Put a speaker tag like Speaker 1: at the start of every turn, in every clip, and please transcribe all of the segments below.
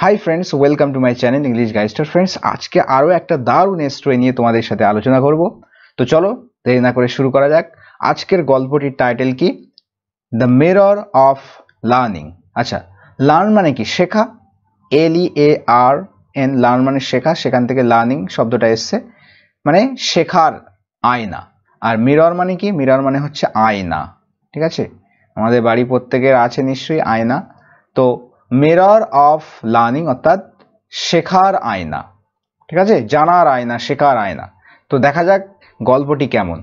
Speaker 1: High friends, welcome to my channel English গাইস্টার। Friends, আজকে আরও একটা দারুণ স্টোরি নিয়ে তোমাদের সাথে আলোচনা করব। তো চলো দেরি না করে শুরু করা যাক। আজকের গল্পটির টাইটেল কি? The mirror of learning. আচ্ছা, লার্ন মানে কি? শেখা। LEARN, লার্ন মানে শেখা, সেখান থেকে লার্নিং শব্দটা এসছে, মানে শেখার আয়না। আর মিরর মানে কি? মিরর মানে হচ্ছে আয়না। ঠিক আছে, আমাদের বাড়ি প্রত্যেকের আছে নিশ্চয়ই আয়না। তো মিরর অফ লার্নিং অর্থাৎ শেখার আয়না। ঠিক আছে, জানার আয়না, শেখার আয়না। তো দেখা যাক গল্পটি কেমন।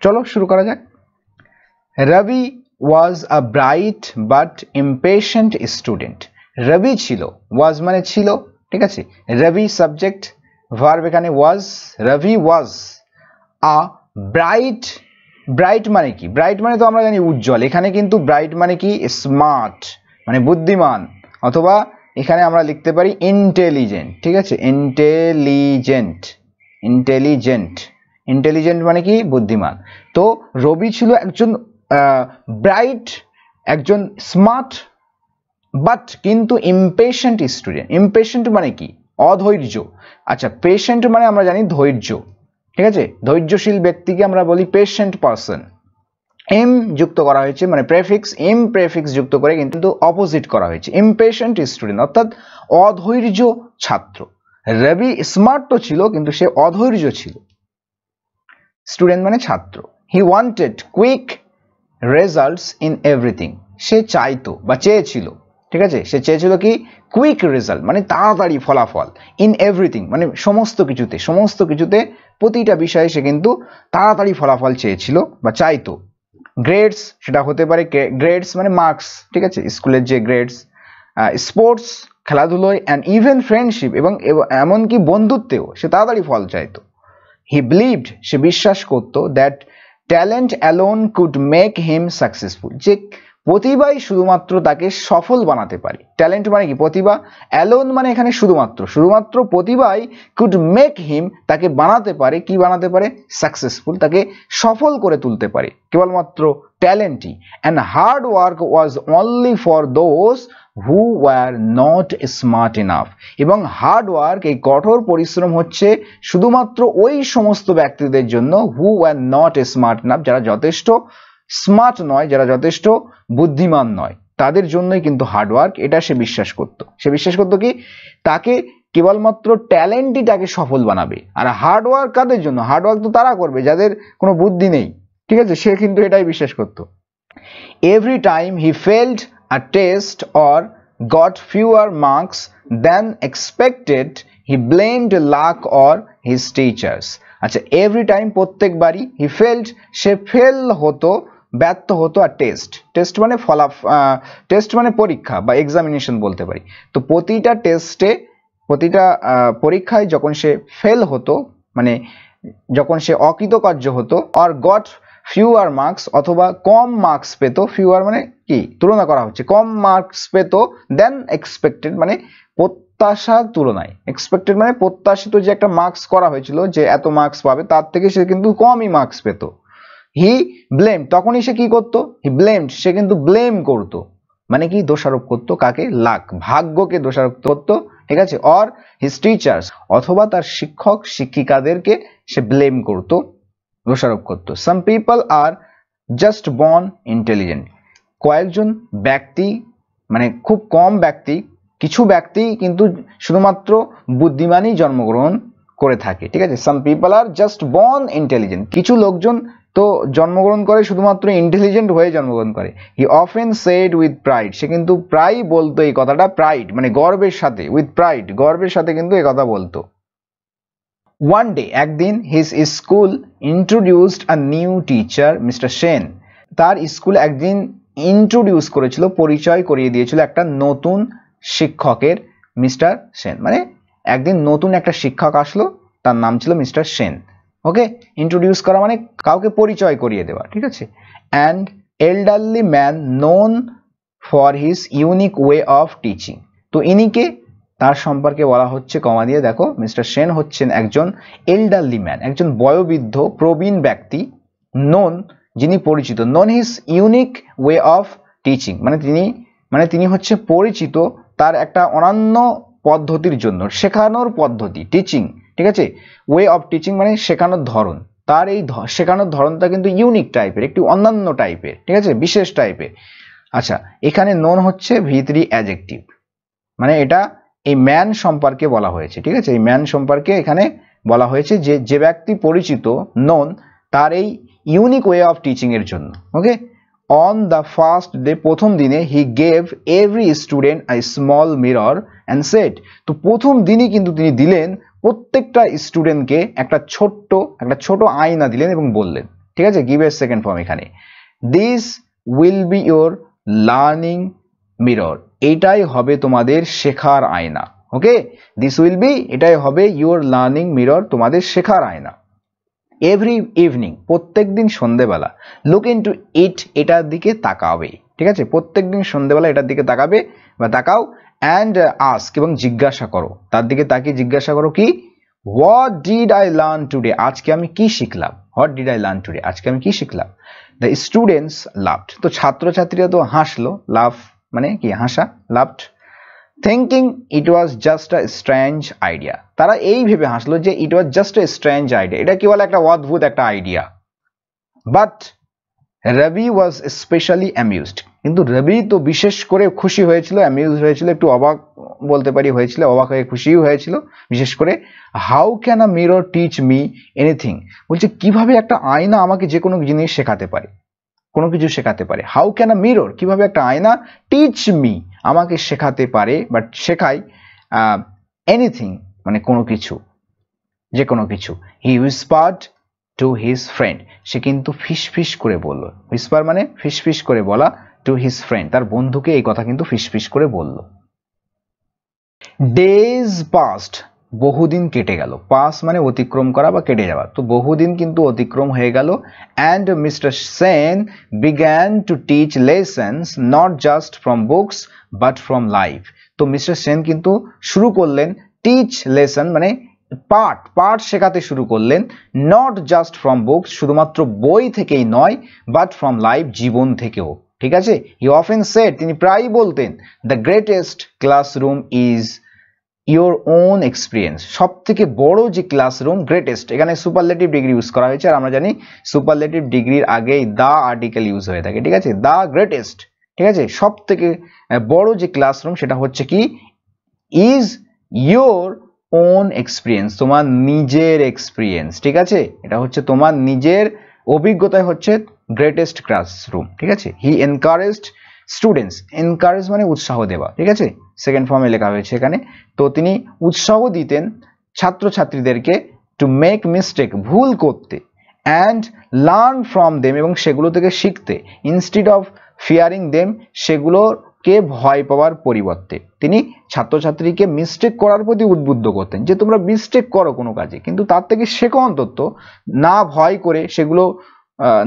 Speaker 1: চলো শুরু করা যাক। Ravi was a bright but impatient student. Ravi ছিল, ওয়াজ মানে ছিল, ঠিক আছে। রবি সাবজেক্ট, ভার্ব এখানে ওয়াজ। রবি ওয়াজ আ ব্রাইট। ব্রাইট মানে কি? ব্রাইট মানে তো আমরা জানি উজ্জ্বল। এখানে কিন্তু ব্রাইট মানে কি? স্মার্ট, মানে বুদ্ধিমান, অথবা এখানে আমরা লিখতে পারি ইন্টেলিজেন্ট। ঠিক আছে, ইন্টেলিজেন্ট। ইন্টেলিজেন্ট, ইন্টেলিজেন্ট মানে কি? বুদ্ধিমান। তো রবি ছিল একজন ব্রাইট, একজন স্মার্ট, বাট কিন্তু ইমপেশেন্ট স্টুডেন্ট। ইমপেশেন্ট মানে কি? অধৈর্য। আচ্ছা, পেশেন্ট মানে আমরা জানি ধৈর্য। ঠিক আছে, ধৈর্যশীল ব্যক্তিকে আমরা বলি পেশেন্ট পারসন। এম যুক্ত করা হয়েছে, মানে প্রেফিক্স, এম প্রেফিক্স যুক্ত করে কিন্তু অপোজিট করা হয়েছে। ইমপেশেন্ট স্টুডেন্ট অর্থাৎ অধৈর্য ছাত্র। রবি স্মার্ট তো ছিল, কিন্তু সে অধৈর্য ছিল। স্টুডেন্ট মানে ছাত্র। He wanted quick results in everything. সে চাইতো বা চেয়েছিল, ঠিক আছে, সে চেয়েছিল কি? কুইক রেজাল্ট মানে তাড়াতাড়ি ফলাফল। ইন এভরিথিং মানে সমস্ত কিছুতে, সমস্ত কিছুতে, প্রতিটা বিষয়ে সে কিন্তু তাড়াতাড়ি ফলাফল চেয়েছিল বা চাইতো। গ্রেডস, সেটা হতে পারে গ্রেডস মানে মার্কস, ঠিক আছে, স্কুলের যে গ্রেডস। স্পোর্টস খেলাধুলোয়, অ্যান্ড ইভেন ফ্রেন্ডশিপ, এবং এমনকি বন্ধুত্বেও সে তাড়াতাড়ি ফল চাইতো। হি বিলিভড, সে বিশ্বাস করতো, that talent alone could make him successful, যে প্রতিভাই শুধুমাত্র তাকে সফল বানাতে পারে। ট্যালেন্ট মানে কি? প্রতিভা। অ্যালোন মানে এখানে শুধুমাত্র, শুধুমাত্র প্রতিভাই কুড মেক হিম, তাকে বানাতে পারে, কি বানাতে পারে? সাকসেসফুল, তাকে সফল করে তুলতে পারে কেবলমাত্র ট্যালেন্টই। And hard work was only for those who were not smart enough, এবং হার্ড ওয়ার্ক, এই কঠোর পরিশ্রম হচ্ছে শুধুমাত্র ওই সমস্ত ব্যক্তিদের জন্য who were not smart enough, যারা যথেষ্ট স্মার্ট নয়, যারা যথেষ্ট বুদ্ধিমান নয়, তাদের জন্যই কিন্তু হার্ডওয়ার্ক। এটা সে বিশ্বাস করত। সে বিশ্বাস করতো কি? তাকে কেবলমাত্র ট্যালেন্টই তাকে সফল বানাবে। আর হার্ডওয়ার্ক কাদের জন্য? হার্ডওয়ার্ক তো তারা করবে যাদের কোনো বুদ্ধি নেই। ঠিক আছে, সে কিন্তু এটাই বিশ্বাস করত। Every time he failed a test or got fewer marks than expected, he blamed luck or his teachers. আচ্ছা, এভরি টাইম প্রত্যেকবারই, হি ফেলড সে ফেল হতো, ব্যর্থ হতো। আর টেস্ট, টেস্ট মানে টেস্ট মানে পরীক্ষা বা এক্সামিনেশন বলতে পারি। তো প্রতিটা টেস্টে, প্রতিটা পরীক্ষায় যখন সে ফেল হতো, মানে যখন সে অকৃতকার্য হতো, আর গট ফিউয়ার মার্কস, অথবা কম মার্কস পেত। ফিউয়ার মানে কি? তুলনা করা হচ্ছে, কম মার্কস পেত। দেন এক্সপেক্টেড মানে প্রত্যাশার তুলনায়, এক্সপেক্টেড মানে প্রত্যাশিত যে একটা মার্কস করা হয়েছিল যে এত মার্কস পাবে, তার থেকে সে কিন্তু কমই মার্কস পেত। হি ব্লেম, তখনই সে কি করতো? হি ব্লেমড, সে কিন্তু ব্লেম করতো, মানে কি? দোষারোপ করতো। কাকে? লাক, ভাগ্যকে দোষারোপ করতো। ঠিক আছে, অর হিজ টিচার্স, অথবা তার শিক্ষক শিক্ষিকাদেরকে সে ব্লেম করতো, দোষারোপ করতো। সাম পিপল আর জাস্ট বর্ন ইন্টেলিজেন্ট, কয়েকজন ব্যক্তি, মানে খুব কম ব্যক্তি, কিছু ব্যক্তি কিন্তু শুধুমাত্র বুদ্ধিমানই জন্মগ্রহণ করে থাকে। ঠিক আছে, সাম পিপল আর জাস্ট বর্ন ইন্টেলিজেন্ট, কিছু লোকজন তো জন্মগ্রহণ করে শুধুমাত্র ইন্টেলিজেন্ট হয়ে জন্মগ্রহণ করে। He often said with pride, সে কিন্তু প্রায় বলতো এই কথাটা, প্রাইড মানে গর্বের সাথে, উইথ প্রাইড গর্বের সাথে কিন্তু এই কথা বলতো। ওয়ান ডে, একদিন, his school introduced a new teacher mister Sen, তার স্কুল একদিন ইন্ট্রোডিউস করেছিল, পরিচয় করিয়ে দিয়েছিল একটা নতুন শিক্ষকের, মিস্টার সেন। মানে একদিন নতুন একটা শিক্ষক আসলো, তার নাম ছিল মিস্টার সেন। ওকে, ইন্ট্রোডিউস করা মানে কাউকে পরিচয় করিয়ে দেওয়া। ঠিক আছে, and elderly man known for his unique way of teaching. তো ইনিকে, তার সম্পর্কে বলা হচ্ছে কমা দিয়ে, দেখো, মিস্টার সেন হচ্ছেন একজন এল্ডারলি ম্যান, একজন বয়োবৃদ্ধ প্রবীণ ব্যক্তি। নোন, যিনি পরিচিত। Known his unique way of teaching মানে তিনি হচ্ছে পরিচিত তার একটা অনন্য পদ্ধতির জন্য, শেখানোর পদ্ধতি, টিচিং, ঠিক আছে, ওয়ে অফ টিচিং মানে শেখানোর ধরন, তার এই শেখানোর ধরনটা কিন্তু ইউনিক টাইপের, একটু অন্যান্য টাইপের, ঠিক আছে, বিশেষ টাইপের। আচ্ছা, এখানে নোন হচ্ছে V3 অ্যাডজেক্টিভ, মানে এটা এই ম্যান সম্পর্কে বলা হয়েছে, ঠিক আছে, এই ম্যান সম্পর্কে এখানে বলা হয়েছে যে যে ব্যক্তি পরিচিত, নোন, তার এই ইউনিক ওয়ে অফ টিচিং এর জন্য। ওকে, অন দ্য ফার্স্ট ডে, প্রথম দিনে, he gave every student I small mirror and said, তো প্রথম দিনই কিন্তু তিনি দিলেন প্রত্যেকটা স্টুডেন্টকে একটা ছোট আয়না দিলেন এবং বললেন, ঠিক আছে, গিভ এর সেকেন্ড ফর্ম এখানে, this will be your learning mirror, এটাই হবে তোমাদের শেখার আয়না। ওকে, দিস উইল বি, এটাই হবে ইয়োর লার্নিং মিরর, তোমাদের শেখার আয়না। এভরি ইভিনিং, প্রত্যেক দিন সন্ধ্যেবেলা, লুক ইনটু ইট, এটার দিকে তাকাবে, ঠিক আছে, প্রত্যেক দিন সন্ধ্যেবেলা এটার দিকে তাকাবে বা তাকাও, অ্যান্ড আস্ক, এবং জিজ্ঞাসা করো, তার দিকে তাকিয়ে জিজ্ঞাসা করো কি, what did I learn today, আজকে আমি কি শিখলাম, what did I learn today, আজকে আমি কি শিখলাম। দ্য স্টুডেন্টস লাভড, তো ছাত্রছাত্রীরা তো হাসলো, লাভ মানে কি হাসা, laughed, thinking it was just a strange idea, তারা এই ভেবে হাসলো যে it was just a strange idea, এটা কেবল একটা অদ্ভুত একটা idea. But Ravi was specially amused, কিন্তু রবি তো বিশেষ করে খুশি হয়েছিল, অ্যামিউজ হয়েছিল, একটু অবাক বলতে পারি হয়েছিল, অবাক হয়ে খুশিও হয়েছিল বিশেষ করে। How can a mirror teach me anything, বলছে কিভাবে একটা আয়না আমাকে যে কোনো জিনিস শেখাতে পারে, কোনো কিছু শেখাতে পারে। হাউ ক্যান আ মিরর, কিভাবে একটা আয়না, টিচ মি, আমাকে শেখাতে পারে, বাট শেখায় এনিথিং মানে কোনো কিছু, যে কোনো কিছু। হি হুইসপার্ড টু হিজ ফ্রেন্ড, সে কিন্তু ফিসফিস করে বলল, হুইসপার মানে ফিসফিস করে বলা, টু হিজ ফ্রেন্ড, তার বন্ধুকে এই কথা কিন্তু ফিসফিস করে বলল। ডেজ পাস্ট, বহুদিন কেটে গেল, পাস মানে অতিক্রম করা বা কেটে যাওয়া, তো বহুদিন কিন্তু অতিক্রম হয়ে গেল। And mister Sen began to teach lessons not just from books but from life, তো মিস্টার সেন কিন্তু শুরু করলেন টিচ লেসন মানে পাঠ শেখাতে শুরু করলেন, নট জাস্ট ফ্রম বুকস, শুধুমাত্র বই থেকেই নয়, বাট ফ্রম লাইফ, জীবন থেকেও, ঠিক আছে। হি অফেন সেড, তিনি প্রায়ই বলতেন, the greatest classroom is your own experience, সব থেকে বড় যে ক্লাসরুম, গ্রেটেস্ট, এখানে সুপারলেটিভ ডিগ্রি ইউজ করা হয়েছে, আর আমরা জানি সুপারলেটিভ ডিগ্রির আগেই দা আর্টিকেল ইউজ হয়ে থাকে, ঠিক আছে, দা গ্রেটেস্ট, ঠিক আছে, সব থেকে বড় যে ক্লাসরুম সেটা হচ্ছে কি, ইজ ইয়োর ওন এক্সপিরিয়েন্স, তোমার নিজের এক্সপিরিয়েন্স, ঠিক আছে, এটা হচ্ছে তোমার নিজের অভিজ্ঞতায় হচ্ছে গ্রেটেস্ট ক্লাসরুম, ঠিক আছে। হি এনকারেজড স্টুডেন্টস, এনকারেজ মানে উৎসাহ দেওয়া, ঠিক আছে, সেকেন্ড ফর্মে লেখা হয়েছে এখানে, তো তিনি উৎসাহ দিতেন ছাত্রছাত্রীদেরকে, টু মেক মিস্টেক, ভুল করতে, অ্যান্ড লার্ন ফ্রম দেম, এবং সেগুলো থেকে শিখতে, ইনস্টিড অফ ফিয়ারিং দেম, সেগুলোকে ভয় পাওয়ার পরিবর্তে তিনি ছাত্রছাত্রীকে মিস্টেক করার প্রতি উদ্বুদ্ধ করতেন, যে তোমরা মিস্টেক করো কোনো কাজে, কিন্তু তার থেকে শেখো অন্তত, না ভয় করে সেগুলো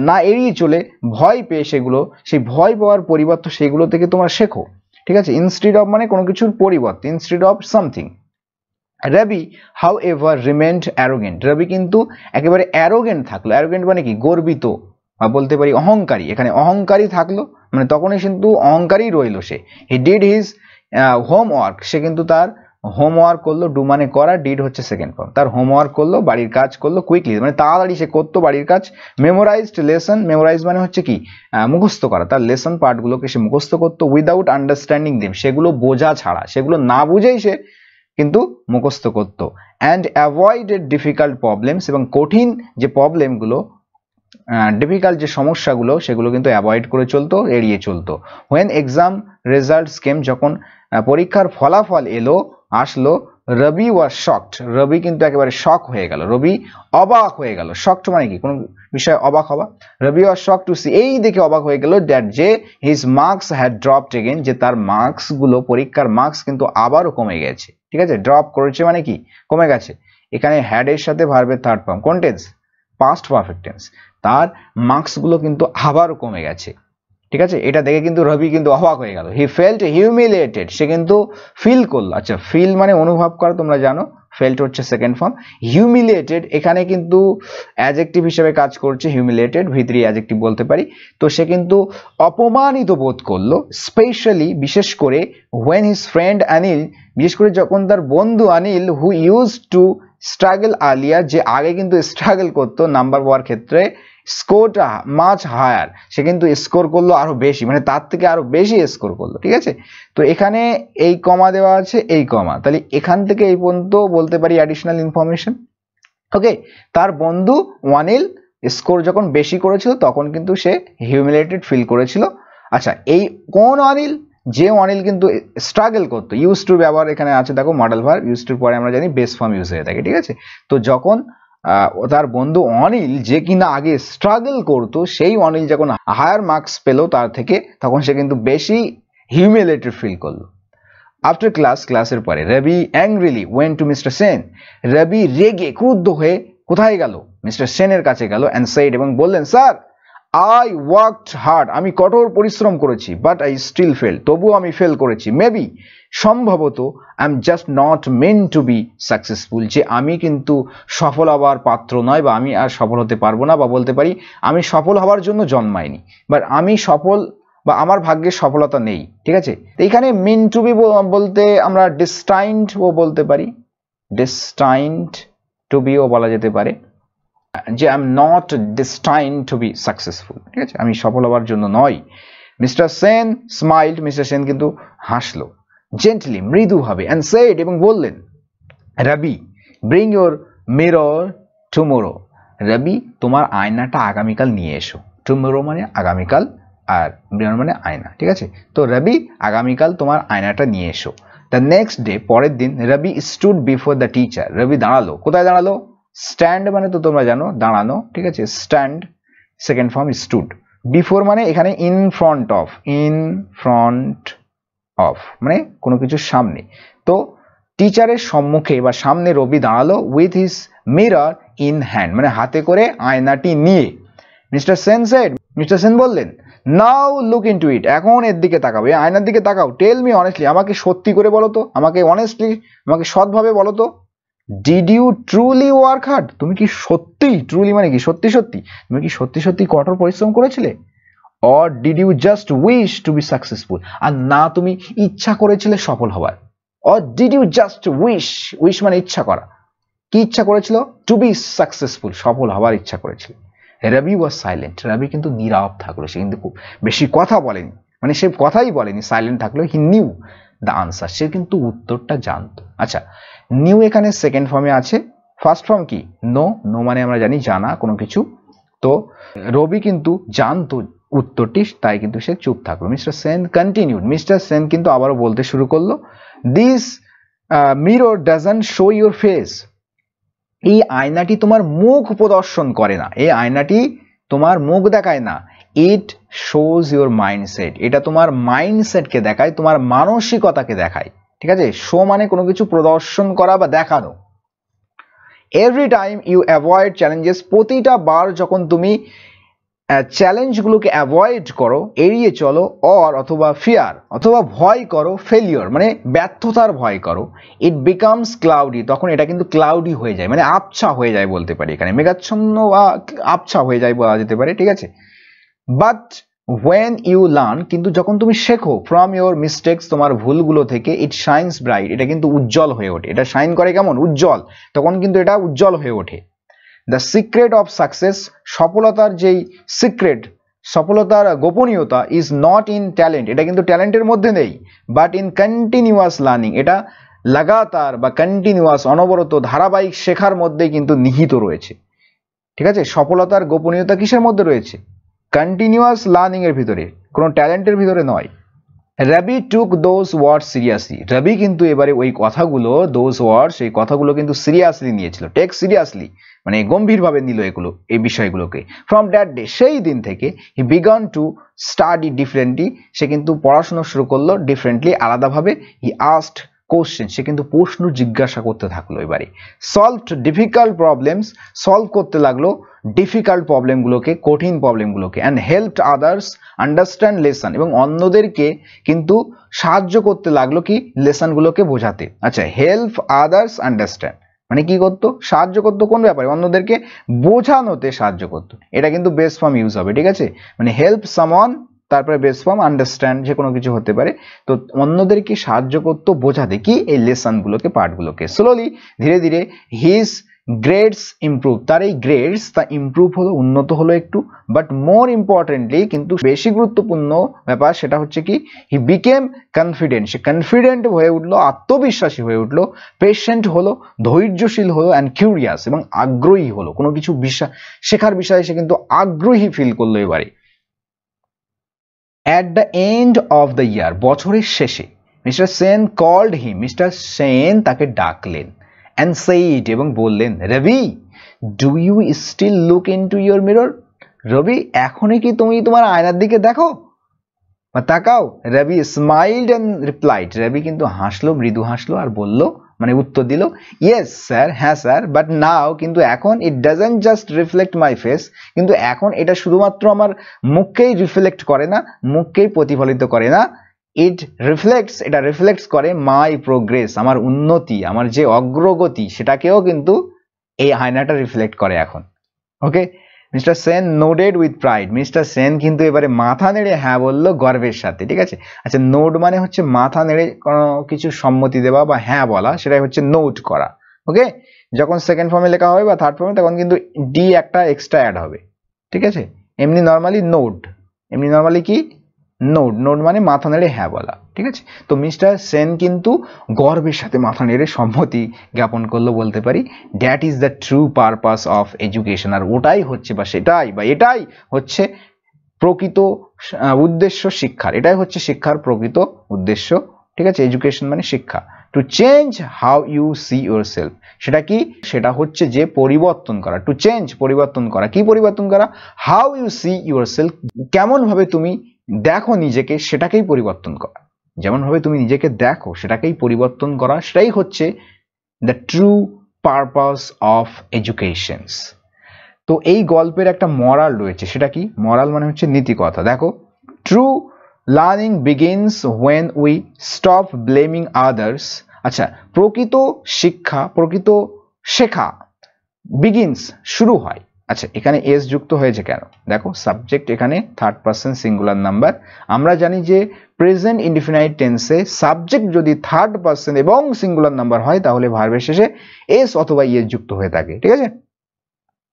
Speaker 1: না এড়িয়ে চলে, ভয় পেয়ে সেগুলো, সেই ভয় পাওয়ার পরিবর্তে সেগুলো থেকে তোমরা শেখো, ঠিক আছে, ইনস্টিড অফ মানে কোনো কিছুর পরিবর্তে, instead of something. Ravi however remained arrogant, Ravi কিন্তু একেবারে অ্যারোগেন্ট থাকলো, অ্যারোগেন্ট মানে কি গর্বিত বা বলতে পারি অহংকারী, এখানে অহংকারী থাকলো, মানে তখনই কিন্তু অহংকারী রইল সে। হি ডিড হিজ হোমওয়ার্ক, সে কিন্তু তার হোমওয়ার্ক করলো, ডু মানে করা, ডিড হচ্ছে সেকেন্ড ফর্ম, তার হোমওয়ার্ক করলো, বাড়ির কাজ করলো, কুইকলি মানে তাড়াতাড়ি সে করতো বাড়ির কাজ। মেমোরাইজড লেসন, মেমোরাইজ মানে হচ্ছে কি মুখস্থ করা, তার লেসন পার্টগুলোকে সে মুখস্থ করতো, উইদাউট আন্ডারস্ট্যান্ডিং দেম, সেগুলো বোঝা ছাড়া, সেগুলো না বুঝেই সে কিন্তু মুখস্থ করত। অ্যান্ড অ্যাভয়েডেড ডিফিকাল্ট প্রবলেমস, এবং কঠিন যে প্রবলেমগুলো, ডিফিকাল্ট যে সমস্যাগুলো, সেগুলো কিন্তু অ্যাভয়েড করে চলতো, এড়িয়ে চলতো। হোয়েন এক্সাম রেজাল্টস কেম, যখন পরীক্ষার ফলাফল আসলো, রবি ওয়াজ শকড, রবি কিন্তু একেবারে শক হয়ে গেল, রবি অবাক হয়ে গেল, শকড মানে কি কোনো বিষয়ে অবাক হওয়া, রবি ওয়াজ শক টু সি, এই দেখে অবাক হয়ে গেল, দ্যাট যে his marks had dropped again, যে তার মার্কস গুলো, পরীক্ষার মার্কস কিন্তু আবারও কমে গেছে, ঠিক আছে, ড্রপ করেছে মানে কি কমে গেছে, এখানে হ্যাড এর সাথে ভার্বের থার্ড ফর্ম, কোন টেন্স, পাস্ট পারফেক্ট টেন্স, তার মার্কস গুলো কিন্তু আবারও কমে গেছে, ঠিক আছে, এটা দেখে কিন্তু রবি কিন্তু অবাক হয়ে গেল। হি ফেল্ট হিউমিলিয়েটেড, সে কিন্তু ফিল করলো, আচ্ছা ফিল মানে অনুভব করা, তোমরা জানো, ফেল্ট হচ্ছে সেকেন্ড ফর্ম। হিউমিলিয়েটেড এখানে কিন্তু অ্যাডজেক্টিভ হিসেবে কাজ করছে, হিউমিলিয়েটেড ভিতরি অ্যাডজেক্টিভ বলতে পারি। তো সে কিন্তু অপমানিত বোধ করলো, স্পেশালি বিশেষ করে when his friend অনিল, বিশেষ করে যখন তার বন্ধু Anil who used to struggle earlier, যে আগে কিন্তু স্ট্রাগল করতো নাম্বার পাওয়ার ক্ষেত্রে, স্কোরড মাচ হায়ার, সে কিন্তু স্কোর করলো আরো বেশি, মানে তার থেকে আরো বেশি স্কোর করলো। ঠিক আছে, তো এখানে এই কমা দেওয়া আছে, এই কমা, তাহলে এখান থেকে এই পর্যন্ত বলতে পারি অ্যাডিশনাল ইনফরমেশন। ওকে, তার বন্ধু অনিল স্কোর যখন বেশি করেছিল তখন কিন্তু সে হিউমিলেটেড ফিল করেছিল। আচ্ছা, এই কোন অনিল? যে অনিল কিন্তু স্ট্রাগল করতো। ইউজ টু ব্যবহার এখানে আছে, দেখো মডেল ভার্ব, ইউজ টুর পরে আমরা জানি বেস ফর্ম ইউজ হয়ে থাকে। ঠিক আছে, তো যখন তার বন্ধু অনিল যে কিনা আগে স্ট্রাগল করতো, সেই অনিল যখন হায়ার মার্কস পেল তার থেকে, তখন সে কিন্তু বেশি হিউমিলেটেড ফিল করলো। আফটার ক্লাসের পরে Ravi angrily went to mister Sen, Ravi রেগে ক্রুদ্ধ হয়ে কোথায় গেল? মিস্টার সেনের কাছে গেল, অ্যান্ড সেড এবং বললেন, স্যার আই ওয়ার্কড হার্ড, আমি কঠোর পরিশ্রম করেছি, বাট আই স্টিল ফেল, তবুও আমি ফেল করেছি। মেবি সম্ভবত I am just not meant to be successful, যে আমি কিন্তু সফল হওয়ার পাত্র নয়, বা আমি আর সফল হতে পারবো না, বা বলতে পারি আমি সফল হওয়ার জন্য জন্মাইনি, বাট আমি সফল বা আমার ভাগ্যে সফলতা নেই। ঠিক আছে, তো এখানে মেন টু বি বলতে আমরা ডেস্টাইনড ও বলতে পারি, ডেস্টাইনড টু বি ও বলা যেতে পারে, যে I am not destined to be successful. ঠিক আছে, আমি সফল হওয়ার জন্য নয়। Mister Sen smiled, mister Sen কিন্তু হাসলো, জেন্টলি মৃদুভাবে, অ্যান্ড সেড এবং বললেন, Ravi bring your mirror tomorrow, Ravi তোমার আয়নাটা আগামীকাল নিয়ে এসো। টুমোরো মানে আগামীকাল, আর মিরর মানে আয়না। ঠিক আছে, তো রবি আগামীকাল তোমার আয়নাটা নিয়ে এসো। দ্য নেক্সট ডে, পরের দিন, রবি স্টুড বিফোর দ্য টিচার, রবি দাঁড়ালো, কোথায় দাঁড়ালো? স্ট্যান্ড মানে তো তোমরা জানো দাঁড়ানো। ঠিক আছে, stand second form stood, before মানে এখানে in front of, in front of মানে কোনো কিছুর সামনে। তো টিচারের সম্মুখে বা সামনে রবি দাঁড়ালো, with his mirror in hand মানে হাতে করে আয়নাটি নিয়ে। Mister Sen said, mister Sen বললেন, নাও লুক ইনটু ইট, এখন এর দিকে তাকাও, এই আয়নার দিকে তাকাও। টেল মি অনেস্টলি, আমাকে সত্যি করে বলো তো, আমাকে অনেস্টলি, আমাকে সৎভাবে বলো তো, did you truly work hard, তুমি কি সত্যি, ট্রুলি মানে কি সত্যি সত্যি, তুমি কি সত্যি সত্যি কঠোর পরিশ্রম করেছিলে? Or did you just wish to be successful, আর না তুমি ইচ্ছা করেছিলে সফল হওয়ার। Or did you just wish, wish মানে ইচ্ছা করা, কি ইচ্ছা করেছিল? টু বি সাকসেসফুল, সফল হওয়ার ইচ্ছা করেছিল। রবি ওয়াজ সাইলেন্ট, রবি কিন্তু নীরব থাকলো, সে কিন্তু খুব বেশি কথা বলেনি, মানে সে কথাই বলেনি, সাইলেন্ট থাকলো। হি নিউ দ্য আনসার, সে কিন্তু উত্তরটা জানতো। আচ্ছা, নিউ এখানে সেকেন্ড ফর্মে আছে, ফার্স্ট ফর্ম কি? নো, নো মানে আমরা জানি জানা কোনো কিছু। তো রবি কিন্তু জানতো উত্তরটি, তাই কিন্তু সে চুপ থাকলো। Mister Sen continued, mister Sen কিন্তু আবারও বলতে শুরু করলো, this mirror doesn't show your face, এই আয়নাটি তোমার মুখ প্রদর্শন করে না, এই আয়নাটি তোমার মুখ দেখায় না। ইট শোজ ইউর মাইন্ডসেট, এটা তোমার মাইন্ডসেটকে দেখায়, তোমার মানসিকতাকে দেখায়। ঠিক আছে, শো মানে কোনো কিছু প্রদর্শন করা বা দেখানো। Every time you avoid challenges, প্রতিটা বার যখন তুমি চ্যালেঞ্জগুলোকে অ্যাভয়েড করো, এড়িয়ে চলো, অর অথবা ফিয়ার অথবা ভয় করো, ফেলিওর মানে ব্যর্থতার ভয় করো, ইট বিকামস ক্লাউডি, তখন এটা কিন্তু ক্লাউডি হয়ে যায়, মানে আবছা হয়ে যায় বলতে পারি, এখানে মেঘাচ্ছন্ন বা আবছা হয়ে যায় বলা যেতে পারে। ঠিক আছে, বাট when you learn, কিন্তু যখন তুমি শেখো, from your mistakes, তোমার ভুলগুলো থেকে, it shines bright, এটা কিন্তু উজ্জ্বল হয়ে ওঠে, এটা শাইন করে কেমন? উজ্জ্বল, তখন কিন্তু এটা উজ্জ্বল হয়ে ওঠে। দ্য সিক্রেট অফ সাকসেস, সফলতার যেই সিক্রেট, সফলতার গোপনীয়তা, ইজ নট ইন ট্যালেন্ট, এটা কিন্তু ট্যালেন্টের মধ্যে নেই, বাট ইন কন্টিনিউয়াস লার্নিং, এটা লাগাতার বা কন্টিনিউয়াস অনবরত ধারাবাহিক শেখার মধ্যে কিন্তু নিহিত রয়েছে। ঠিক আছে, সফলতার গোপনীয়তা কিসের মধ্যে রয়েছে? কন্টিনিউয়াস লার্নিং এর ভিতরে, কোনো ট্যালেন্টের ভিতরে নয়। রবি টুক দোজ ওয়ার্ডস সিরিয়াসলি, রবি কিন্তু এবারে ওই কথাগুলো, দোজ ওয়ার্ডস, এই কথাগুলো কিন্তু সিরিয়াসলি নিয়েছিল, টেক সিরিয়াসলি মানে গম্ভীরভাবে নিল এগুলো, এই বিষয়গুলোকে। ফ্রম দ্যাট ডে, সেই দিন থেকে, he began to study differently, সে কিন্তু পড়াশোনা শুরু করলো ডিফারেন্টলি, আলাদাভাবে। হি আস্কড কোশ্চেন, সে কিন্তু প্রশ্ন জিজ্ঞাসা করতে থাকলো। এবারে সলভড ডিফিকাল্ট প্রবলেমস, সলভ করতে লাগলো ডিফিকাল্ট প্রবলেমগুলোকে, কঠিন প্রবলেমগুলোকে। And helped others understand lesson, এবং অন্যদেরকে কিন্তু সাহায্য করতে লাগলো কি? লেসনগুলোকে বোঝাতে। আচ্ছা, হেল্প আদার্স আন্ডারস্ট্যান্ড, মানে কি করতো, সাহায্য করতো কোন ব্যাপারে, অন্যদেরকে বোঝানোতে সাহায্য করতো। এটা কিন্তু বেস ফর্ম ইউজ হবে, ঠিক আছে, মানে হেল্প সামওয়ান, তারপরে বেস ফর্ম আন্ডারস্ট্যান্ড, যে কোনো কিছু হতে পারে। তো অন্যদেরকে সাহায্য করতো বোঝাতে কি, এই লেসন গুলোকে, পার্ট গুলোকে। স্লোলি, ধীরে ধীরে, হিজ গ্রেডস ইমপ্রুভ, তার এই গ্রেডস তা ইমপ্রুভ হলো, উন্নত হলো একটু। বাট মোর ইম্পর্টেন্টলি, কিন্তু বেশি গুরুত্বপূর্ণ ব্যাপার সেটা হচ্ছে কি, he became confident, say confident হয়ে উঠলো, আত্মবিশ্বাসী হয়ে উঠলো, পেশেন্ট হলো, ধৈর্যশীল হলো, অ্যান্ড কিউরিয়াস, এবং আগ্রহী হলো, কোনো কিছু শেখার বিষয়ে সে কিন্তু আগ্রহী ফিল করলো এবারে। At the end of the year, বছরের শেষে, mister Sen called him, mister Sen তাকে ডাকলেন, and said, এবং বললেন, Ravi, do you still look into your mirror, Ravi এখনই কি তুমি তোমার আয়নার দিকে দেখো বা তাকাও? রবি স্মাইলড এন্ড রিপ্লাইড, রবি কিন্তু হাসলো, মৃদু হাসলো, আর বলল, মানে উত্তর দিল, ইয়েস স্যার, হ্যাঁ স্যার, বাট নাও, কিন্তু এখন, it doesn't just reflect my face, কিন্তু এখন এটা শুধুমাত্র আমার মুখকেই রিফ্লেক্ট করে না, মুখকেই প্রতিফলিত করে না, ইট রিফ্লেক্টস, এটা রিফ্লেক্টস করে মাই প্রোগ্রেস, আমার উন্নতি, আমার যে অগ্রগতি, সেটাকেও কিন্তু এই আয়নাটা রিফ্লেক্ট করে এখন। Okay, mister Sen nodded with pride, mister Sen কিন্তু এবারে মাথা নেড়ে হ্যাঁ বললো গর্বের সাথে, ঠিক আছে। আচ্ছা, নোড মানে হচ্ছে মাথা নেড়ে কোনো কিছু সম্মতি দেওয়া বা হ্যাঁ বলা, সেটাই হচ্ছে নোট করা। ওকে, যখন সেকেন্ড ফর্মে লেখা হবে বা থার্ড ফর্মে, তখন কিন্তু ডি একটা এক্সট্রা অ্যাড হবে, ঠিক আছে। এমনি নর্মালি নোড, এমনি নর্মালি কি নোড, নোড মানে মাথা নেড়ে হ্যাঁ বলা, ঠিক আছে। তো মিস্টার সেন কিন্তু গর্বের সাথে মাথা নেড়ে সম্মতি জ্ঞাপন করলো, বলতে পারি। That is the true purpose of education, আর ওটাই হচ্ছে বা সেটাই বা এটাই হচ্ছে প্রকৃত উদ্দেশ্য শিক্ষার, এটাই হচ্ছে শিক্ষার প্রকৃত উদ্দেশ্য, ঠিক আছে। এডুকেশন মানে শিক্ষা। To change how you see yourself, সেটা কি, সেটা হচ্ছে যে পরিবর্তন করা, টু চেঞ্জ পরিবর্তন করা, কি পরিবর্তন করা, how you see yourself, কেমন ভাবে তুমি দেখো নিজেকে, সেটাকেই পরিবর্তন করা, যেমন ভাবে তুমি নিজেকে দেখো সেটাকেই পরিবর্তন করা, সেটাই হচ্ছে the true purpose of educations. তো এই গল্পের একটা মরাল রয়েছে, সেটা কি, মরাল মানে হচ্ছে নীতি কথা। দেখো, true learning begins when we stop blaming others. আচ্ছা, প্রকৃত শিক্ষা, প্রকৃত শেখা, বিগিনস শুরু হয়। আচ্ছা, এখানে এস যুক্ত হয়েছে কেন, দেখো, সাবজেক্ট এখানে থার্ড পারসন সিঙ্গুলার নাম্বার। আমরা জানি যে প্রেজেন্ট ইনডিফিনাইট টেন্সে সাবজেক্ট যদি থার্ড পারসন এবং সিঙ্গুলার নাম্বার হয়, তাহলে ভার্বের শেষে এস অথবা ইএস যুক্ত হয়ে থাকে, ঠিক আছে।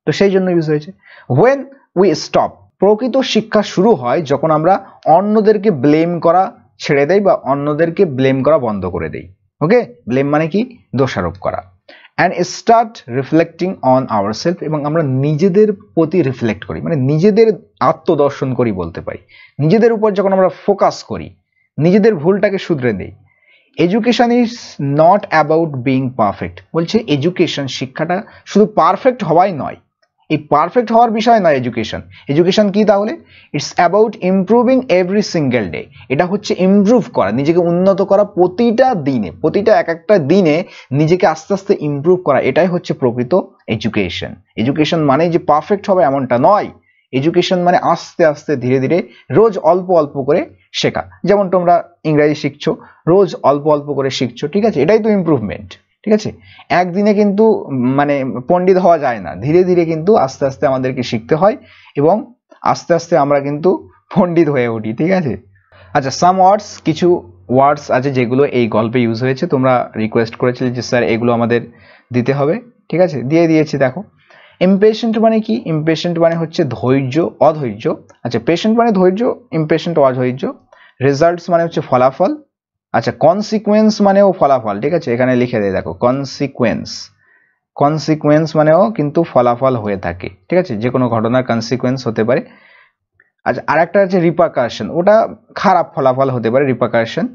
Speaker 1: তো সেই জন্য ইউজ হয়েছে। হোয়েন উই স্টপ, প্রকৃত শিক্ষা শুরু হয় যখন আমরা অন্যদেরকে ব্লেম করা ছেড়ে দেই বা অন্যদেরকে ব্লেম করা বন্ধ করে দেই। ওকে, ব্লেম মানে কি, দোষারোপ করা। And start reflecting on ourself, এবং আমরা নিজেদের প্রতি রিফ্লেক্ট করি, মানে নিজেদের আত্মদর্শন করি বলতে পারি। নিজেদের উপর যখন আমরা ফোকাস করি, নিজেদের ভুলটাকে শুধরে দেই। Education is not about being perfect, বলছে এডুকেশন, শিক্ষাটা শুধু পারফেক্ট হওয়াই নয়, এই পারফেক্ট হওয়ার বিষয় নয় এডুকেশন। এডুকেশন কি তাহলে, it's about improving every single day, এটা হচ্ছে ইমপ্রুভ করা, নিজেকে উন্নত করা, প্রতিটা দিনে, প্রতিটা এক একটা দিনে নিজেকে আস্তে আস্তে ইমপ্রুভ করা, এটাই হচ্ছে প্রকৃত এডুকেশন। এডুকেশন মানে যে পারফেক্ট হবে এমনটা নয়, এডুকেশন মানে আস্তে আস্তে, ধীরে ধীরে, রোজ অল্প অল্প করে শেখা। যেমন তোমরা ইংরেজি শিখছো, রোজ অল্প অল্প করে শিখছো, ঠিক আছে, এটাই তো ইমপ্রুভমেন্ট, ঠিক আছে। একদিনে কিন্তু মানে পণ্ডিত হওয়া যায় না, ধীরে ধীরে কিন্তু আস্তে আস্তে আমাদেরকে শিখতে হয়, এবং আস্তে আস্তে আমরা কিন্তু পণ্ডিত হয়ে উঠি, ঠিক আছে। আচ্ছা, সাম ওয়ার্ডস, কিছু ওয়ার্ডস আছে যেগুলো এই গল্পে ইউজ হয়েছে, তোমরা রিকোয়েস্ট করেছিলে যে স্যার এগুলো আমাদের দিতে হবে, ঠিক আছে, দিয়ে দিয়েছি। দেখো, ইমপেশেন্ট মানে কি, ইমপেশেন্ট মানে হচ্ছে ধৈর্য, অধৈর্য। আচ্ছা, পেশেন্ট মানে ধৈর্য, ইমপেশেন্ট অধৈর্য। রেজাল্টস মানে হচ্ছে ফলাফল। আচ্ছা, কনসিকুয়েন্স মানেও ফলাফল, ঠিক আছে, এখানে লিখে দেয়, দেখো, কনসিকুয়েন্স, কনসিকুয়েন্স মানেও কিন্তু ফলাফল হয়ে থাকে, ঠিক আছে, যে কোনো ঘটনার কনসিকুয়েন্স হতে পারে। আচ্ছা, আরেকটা আছে রিপারকাশন, ওটা খারাপ ফলাফল হতে পারে, রিপারকাশন।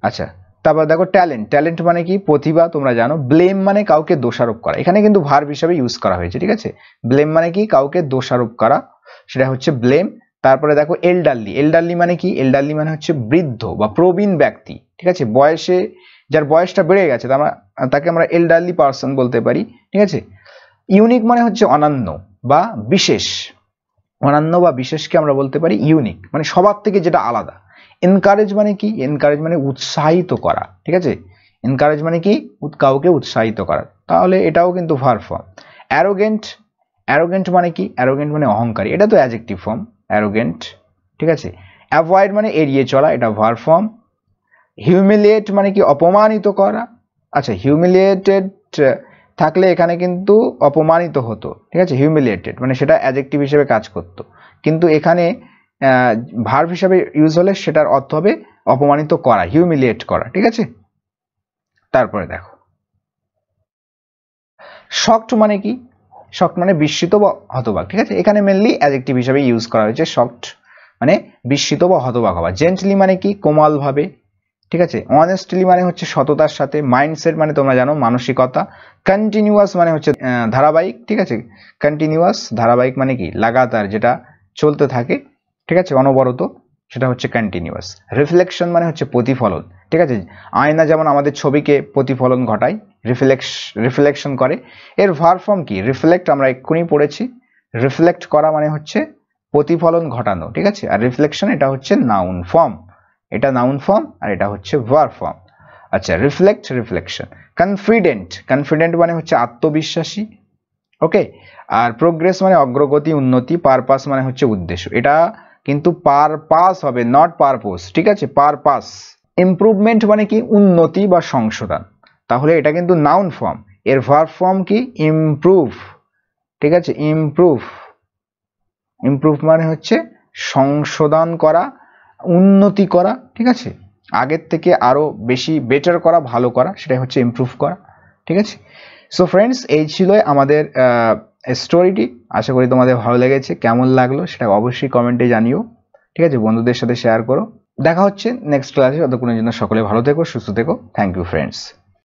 Speaker 1: আচ্ছা, তারপর দেখো ট্যালেন্ট, ট্যালেন্ট মানে কি, প্রতিভা, তোমরা জানো। ব্লেম মানে কাউকে দোষারোপ করা, এখানে কিন্তু ভার্ব হিসেবে ইউজ করা হয়েছে, ঠিক আছে। ব্লেম মানে কি, কাউকে দোষারোপ করা, সেটা হচ্ছে ব্লেম। তারপরে দেখো এল্ডারলি, এল্ডারলি মানে কি, এল্ডারলি মানে হচ্ছে বৃদ্ধ বা প্রবীণ ব্যক্তি, ঠিক আছে, বয়সে যার বয়সটা বেড়ে গেছে তাকে আমরা এল্ডারলি পারসন বলতে পারি, ঠিক আছে। ইউনিক মানে হচ্ছে অনন্য বা বিশেষ, অনন্য বা বিশেষকে আমরা বলতে পারি ইউনিক, মানে সবার থেকে যেটা আলাদা। এনকারেজ মানে কি, এনকারেজ মানে উৎসাহিত করা, ঠিক আছে, এনকারেজ মানে কি কাউকে উৎসাহিত করা, তাহলে এটাও কিন্তু ভার্ব ফর্ম। অ্যারোগেন্ট, অ্যারোগেন্ট মানে কি? অ্যারোগেন্ট মানে অহংকারী, এটা তো অ্যাডজেক্টিভ ফর্ম অ্যারোগেন্ট, ঠিক আছে। অ্যাভয়েড মানে এড়িয়ে চলা, এটা ভার্ব ফর্ম। হিউমিলিয়েট মানে কি অপমানিত করা, আচ্ছা হিউমিলিয়েটেড থাকলে এখানে কিন্তু অপমানিত হতো, ঠিক আছে, হিউমিলিয়েটেড মানে সেটা অ্যাডজেক্টিভ হিসেবে কাজ করতো, কিন্তু এখানে ভার্ব হিসেবে ইউজ হলে সেটার অর্থ হবে অপমানিত করা, হিউমিলিয়েট করা, ঠিক আছে। তারপরে দেখো শকড মানে কি? শকড মানে বিস্মিত বা হতবাক, ঠিক আছে, এখানে মেনলি অ্যাডজেক্টিভ হিসেবে ইউজ করা হয়েছে শকড মানে বিস্মিত বা হতবাক হওয়া। জেন্টলি মানে কি কোমল ভাবে, ঠিক আছে। অনেস্টলি মানে হচ্ছে সততার সাথে। মাইন্ডসেট মানে তোমরা জানো মানসিকতা। কন্টিনিউয়াস মানে হচ্ছে ধারাবাহিক, ঠিক আছে। কন্টিনিউয়াস ধারাবাহিক মানে কি লাগাতার, যেটা চলতে থাকে, ঠিক আছে, অনবরত, সেটা হচ্ছে কন্টিনিউয়াস। রিফ্লেকশন মানে হচ্ছে প্রতিফলন, ঠিক আছে, আয়না যেমন আমাদের ছবিকে প্রতিফলন ঘটায়, রিফ্লেকশন করে। এর ভার্ব ফর্ম কি? রিফ্লেক্ট, আমরা এক্ষুনি পড়েছি। রিফ্লেক্ট করা মানে হচ্ছে প্রতিফলন ঘটানো, ঠিক আছে। আর রিফ্লেকশন এটা হচ্ছে নাউন ফর্ম, এটা নাউন ফর্ম আর এটা হচ্ছে ভার্ব ফর্ম। আচ্ছা রিফ্লেক্ট, রিফ্লেকশন। কনফিডেন্ট, কনফিডেন্ট মানে হচ্ছে আত্মবিশ্বাসী, ওকে। আর প্রোগ্রেস মানে অগ্রগতি, উন্নতি। পারপাস মানে হচ্ছে উদ্দেশ্য, এটা কিন্তু পারপাস হবে, নট পারপোজ, ঠিক আছে, পারপাস। ইমপ্রুভমেন্ট মানে কি উন্নতি বা সংশোধন, তাহলে এটা কিন্তু নাউন ফর্ম। এর ভার্ব ফর্ম কি? ইমপ্রুভ, ঠিক আছে, ইমপ্রুভ। ইমপ্রুভ মানে হচ্ছে সংশোধন করা, উন্নতি করা, ঠিক আছে, আগের থেকে আরো বেশি বেটার করা, ভালো করা, সেটাই হচ্ছে ইমপ্রুভ করা, ঠিক আছে। সো ফ্রেন্ডস, এই ছিল আমাদের স্টোরিটি। আশা করি তোমাদের ভালো লেগেছে। কেমন লাগলো সেটা অবশ্যই কমেন্টে জানিও, ঠিক আছে, বন্ধুদের সাথে শেয়ার করো। দেখা হচ্ছে নেক্সট ক্লাসে, ততক্ষণের জন্য সকলে ভালো থেকো, সুস্থ থেকো। Thank you friends.